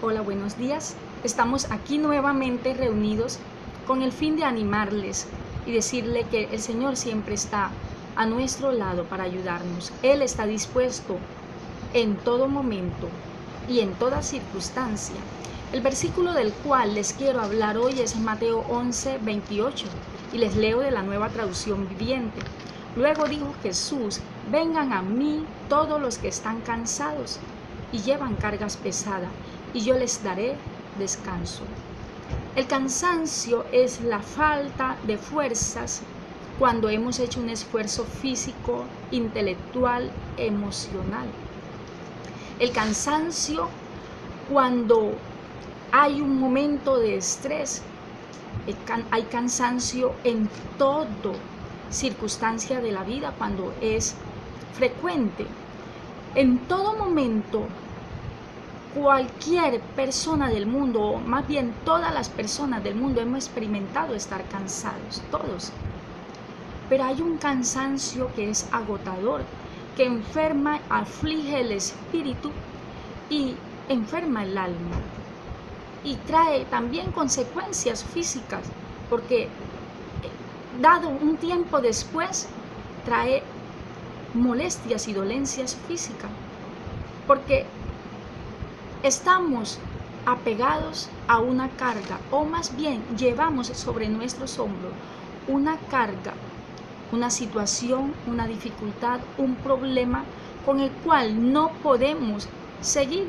Hola, buenos días. Estamos aquí nuevamente reunidos con el fin de animarles y decirle que el Señor siempre está a nuestro lado para ayudarnos. Él está dispuesto en todo momento y en toda circunstancia. El versículo del cual les quiero hablar hoy es Mateo 11:28 y les leo de la Nueva Traducción Viviente. Luego dijo Jesús: vengan a mí todos los que están cansados y llevan cargas pesadas, y yo les daré descanso. El cansancio es la falta de fuerzas cuando hemos hecho un esfuerzo físico, intelectual, emocional. El cansancio cuando hay un momento de estrés. Hay cansancio en todo circunstancia de la vida cuando es frecuente. En todo momento, cualquier persona del mundo, o más bien todas las personas del mundo, hemos experimentado estar cansados, todos. Pero hay un cansancio que es agotador, que enferma, aflige el espíritu y enferma el alma. Y trae también consecuencias físicas, porque dado un tiempo después, trae molestias y dolencias físicas, porque estamos apegados a una carga, o más bien llevamos sobre nuestros hombros una carga, una situación, una dificultad, un problema con el cual no podemos seguir.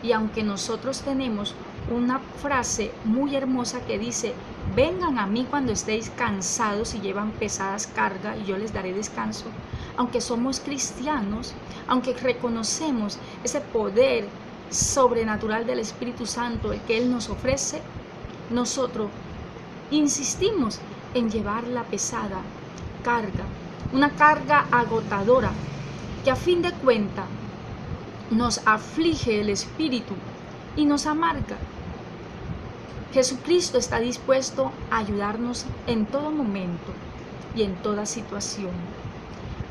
Y aunque nosotros tenemos una frase muy hermosa que dice: vengan a mí cuando estéis cansados y llevan pesadas cargas y yo les daré descanso. Aunque somos cristianos, aunque reconocemos ese poder sobrenatural del Espíritu Santo, el que Él nos ofrece, nosotros insistimos en llevar la pesada carga, una carga agotadora que a fin de cuentas nos aflige el espíritu y nos amarga. Jesucristo está dispuesto a ayudarnos en todo momento y en toda situación.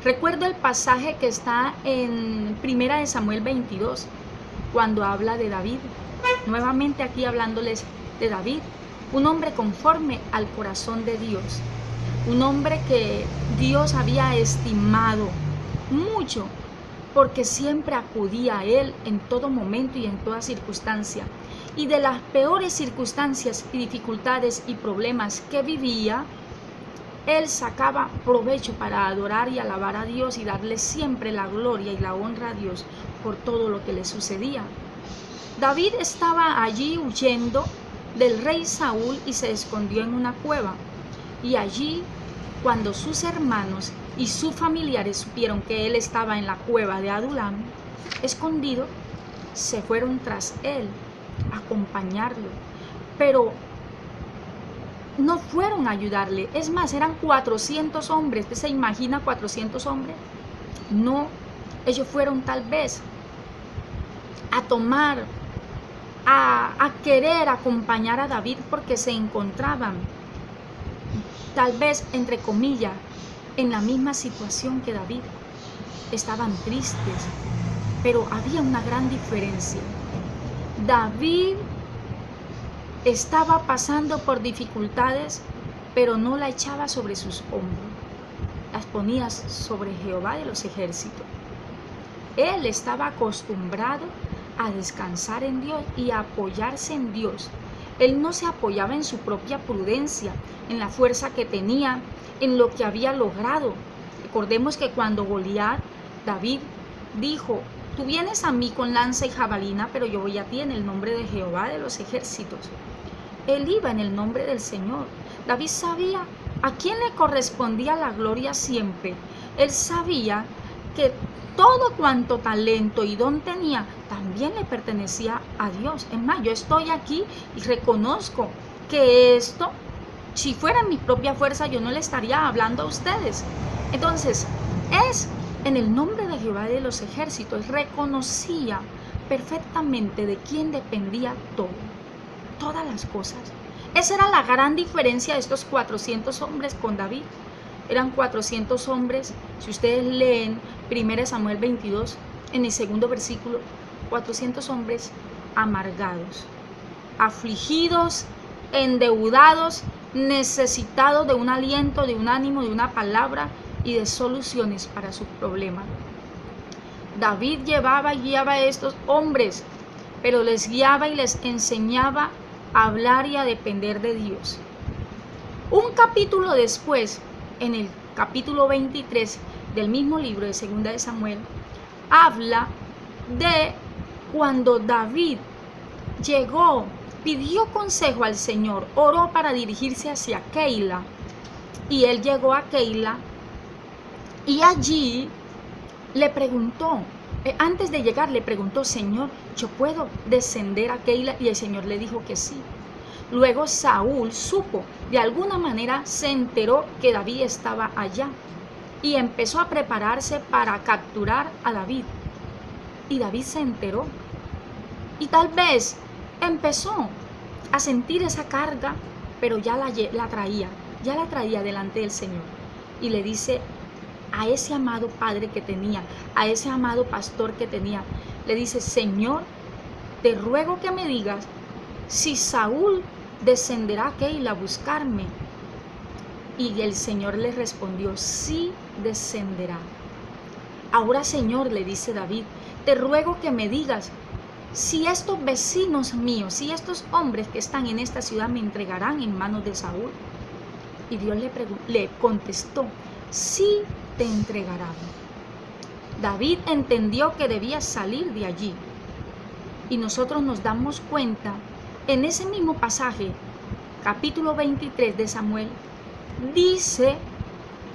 Recuerdo el pasaje que está en 1 Samuel 22, cuando habla de David. Nuevamente aquí hablándoles de David, un hombre conforme al corazón de Dios, un hombre que Dios había estimado mucho, porque siempre acudía a Él en todo momento y en toda circunstancia. Y de las peores circunstancias y dificultades y problemas que vivía, Él sacaba provecho para adorar y alabar a Dios y darle siempre la gloria y la honra a Dios por todo lo que le sucedía. David estaba allí huyendo del rey Saúl y se escondió en una cueva. Y allí, cuando sus hermanos y sus familiares supieron que él estaba en la cueva de Adulam, escondido, se fueron tras él a acompañarlo, pero no fueron a ayudarle. Es más, eran 400 hombres. ¿Usted se imagina 400 hombres? No, ellos fueron tal vez a tomar, a querer acompañar a David porque se encontraban, tal vez, entre comillas, en la misma situación que David. Estaban tristes, pero había una gran diferencia. David estaba pasando por dificultades, pero no la echaba sobre sus hombros, las ponía sobre Jehová de los ejércitos. Él estaba acostumbrado a descansar en Dios y a apoyarse en Dios. Él no se apoyaba en su propia prudencia, en la fuerza que tenía, en lo que había logrado. Recordemos que cuando Goliat, David dijo: tú vienes a mí con lanza y jabalina, pero yo voy a ti en el nombre de Jehová de los ejércitos. Él iba en el nombre del Señor. David sabía a quién le correspondía la gloria siempre. Él sabía que todo cuanto talento y don tenía también le pertenecía a Dios. Es más, yo estoy aquí y reconozco que esto, si fuera mi propia fuerza, yo no le estaría hablando a ustedes. Entonces, es en el nombre de Jehová de los ejércitos. Reconocía perfectamente de quién dependía todo, todas las cosas. Esa era la gran diferencia de estos 400 hombres con David. Eran 400 hombres. Si ustedes leen 1 Samuel 22, en el segundo versículo, 400 hombres amargados, afligidos, endeudados, necesitados de un aliento, de un ánimo, de una palabra y de soluciones para sus problemas. David llevaba y guiaba a estos hombres, pero les guiaba y les enseñaba a hablar y a depender de Dios. Un capítulo después, en el capítulo 23 del mismo libro de 2 de Samuel, habla de cuando David llegó, pidió consejo al Señor, oró para dirigirse hacia Keila, y él llegó a Keila y allí le preguntó, antes de llegar le preguntó: Señor, ¿yo puedo descender a Keila? Y el Señor le dijo que sí. Luego Saúl supo, de alguna manera se enteró que David estaba allá y empezó a prepararse para capturar a David. Y David se enteró y tal vez empezó a sentir esa carga, pero ya la traía delante del Señor. Y le dice a ese amado padre que tenía, a ese amado pastor que tenía, le dice: Señor, te ruego que me digas si Saúl descenderá a Keila a buscarme. Y el Señor le respondió: sí descenderá. Ahora, Señor, le dice David, te ruego que me digas si estos vecinos míos, si estos hombres que están en esta ciudad me entregarán en manos de Saúl. Y Dios le contestó: sí te entregarán. David entendió que debía salir de allí. Y nosotros nos damos cuenta, en ese mismo pasaje, capítulo 23 de Samuel, dice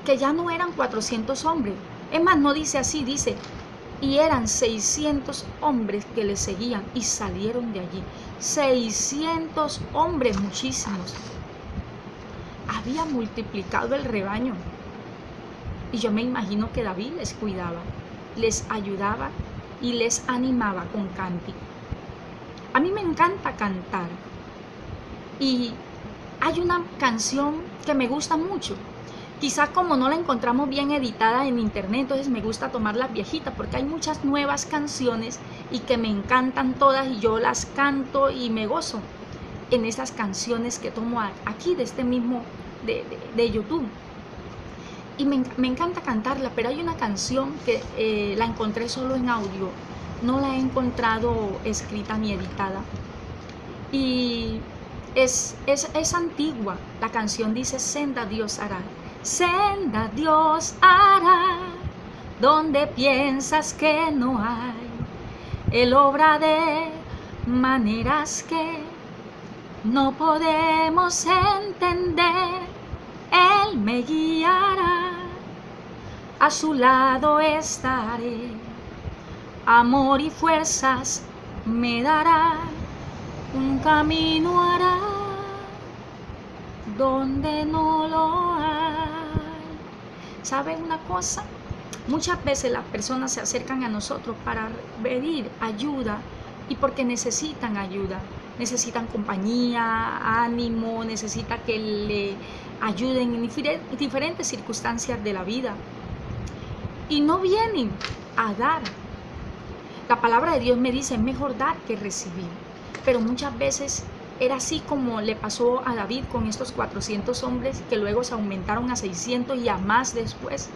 que ya no eran 400 hombres. Es más, no dice así, dice: y eran 600 hombres que le seguían y salieron de allí. 600 hombres, muchísimos. Había multiplicado el rebaño. Y yo me imagino que David les cuidaba, les ayudaba y les animaba con cántico. A mí me encanta cantar. Y hay una canción que me gusta mucho. Quizá como no la encontramos bien editada en internet, entonces me gusta tomar las viejitas, porque hay muchas nuevas canciones y que me encantan todas y yo las canto y me gozo en esas canciones que tomo aquí de este mismo, de YouTube. Y me encanta cantarla, pero hay una canción que la encontré solo en audio, no la he encontrado escrita ni editada. Y es antigua. La canción dice: senda Dios hará. Senda Dios hará, donde piensas que no hay. Él obra de maneras que no podemos entender. Él me guiará, a su lado estaré. Amor y fuerzas me dará, un camino hará donde no lo hay. ¿Saben una cosa? Muchas veces las personas se acercan a nosotros para pedir ayuda y porque necesitan ayuda, necesitan compañía, ánimo, necesitan que le ayuden en diferentes circunstancias de la vida y no vienen a dar. La palabra de Dios me dice: es mejor dar que recibir, pero muchas veces era así como le pasó a David con estos 400 hombres que luego se aumentaron a 600 y a más después.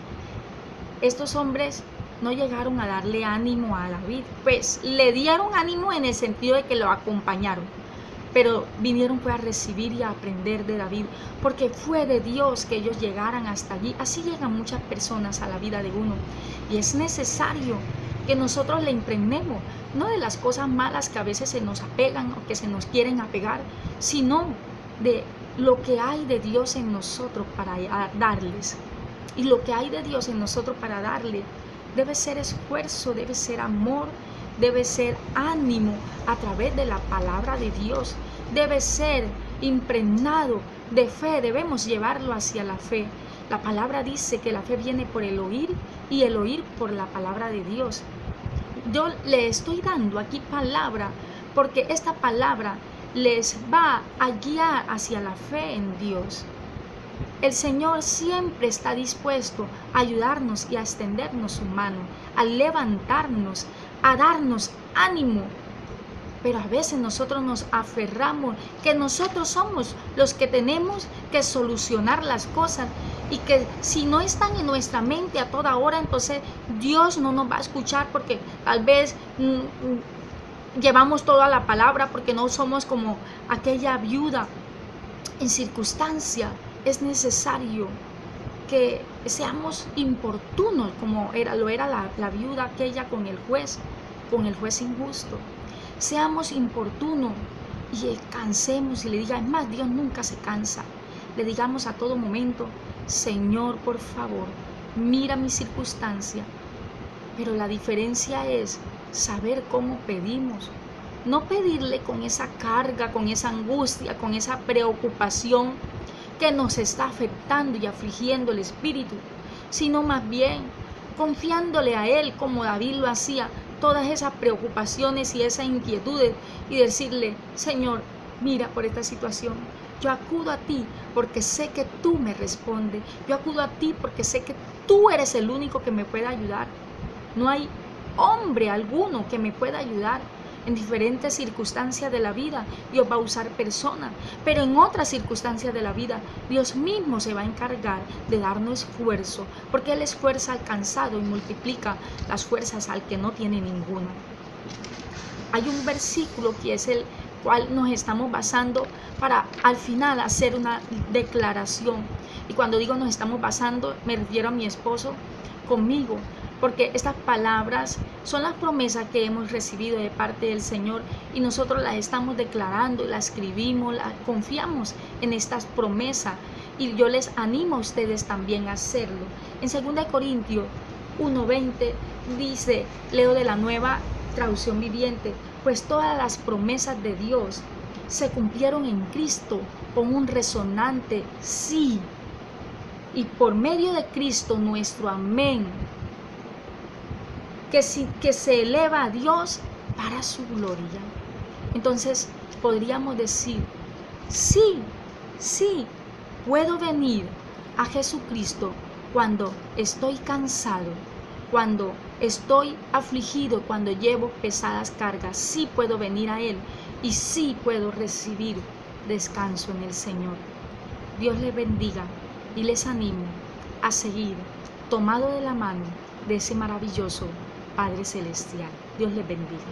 Estos hombres no llegaron a darle ánimo a David, pues le dieron ánimo en el sentido de que lo acompañaron, pero vinieron fue a recibir y a aprender de David, porque fue de Dios que ellos llegaran hasta allí. Así llegan muchas personas a la vida de uno y es necesario que nosotros le impregnemos, no de las cosas malas que a veces se nos apegan o que se nos quieren apegar, sino de lo que hay de Dios en nosotros para darles. Y lo que hay de Dios en nosotros para darle debe ser esfuerzo, debe ser amor, debe ser ánimo a través de la palabra de Dios, debe ser impregnado de fe, debemos llevarlo hacia la fe. La palabra dice que la fe viene por el oír y el oír por la palabra de Dios. Yo le estoy dando aquí palabra porque esta palabra les va a guiar hacia la fe en Dios. El Señor siempre está dispuesto a ayudarnos y a extendernos su mano, a levantarnos, a darnos ánimo Pero a veces nosotros nos aferramos que nosotros somos los que tenemos que solucionar las cosas y que si no están en nuestra mente a toda hora, entonces Dios no nos va a escuchar porque tal vez llevamos toda la palabra, porque no somos como aquella viuda en circunstancia. Es necesario que seamos importunos como lo era la viuda aquella con el juez injusto. Seamos importunos y cansemos y le diga, es más, Dios nunca se cansa. Le digamos a todo momento, Señor, por favor, mira mi circunstancia. Pero la diferencia es saber cómo pedimos. No pedirle con esa carga, con esa angustia, con esa preocupación que nos está afectando y afligiendo el espíritu, sino más bien confiándole a Él como David lo hacía, todas esas preocupaciones y esas inquietudes y decirle, Señor, mira por esta situación, yo acudo a ti porque sé que tú me respondes, yo acudo a ti porque sé que tú eres el único que me puede ayudar, no hay hombre alguno que me pueda ayudar. En diferentes circunstancias de la vida, Dios va a usar personas, pero en otras circunstancias de la vida, Dios mismo se va a encargar de darnos esfuerzo, porque Él esfuerza al cansado y multiplica las fuerzas al que no tiene ninguna. Hay un versículo que es el cual nos estamos basando para al final hacer una declaración. Y cuando digo nos estamos basando, me refiero a mi esposo conmigo, porque estas palabras son las promesas que hemos recibido de parte del Señor y nosotros las estamos declarando, las escribimos, confiamos en estas promesas y yo les animo a ustedes también a hacerlo. En 2 Corintios 1:20 dice, leo de la Nueva Traducción Viviente, pues todas las promesas de Dios se cumplieron en Cristo con un resonante sí, y por medio de Cristo nuestro amén, que se eleva a Dios para su gloria. Entonces podríamos decir, sí, puedo venir a Jesucristo cuando estoy cansado, cuando estoy afligido, cuando llevo pesadas cargas. Sí puedo venir a Él y sí puedo recibir descanso en el Señor. Dios les bendiga y les animo a seguir tomado de la mano de ese maravilloso Padre Celestial. Dios les bendiga.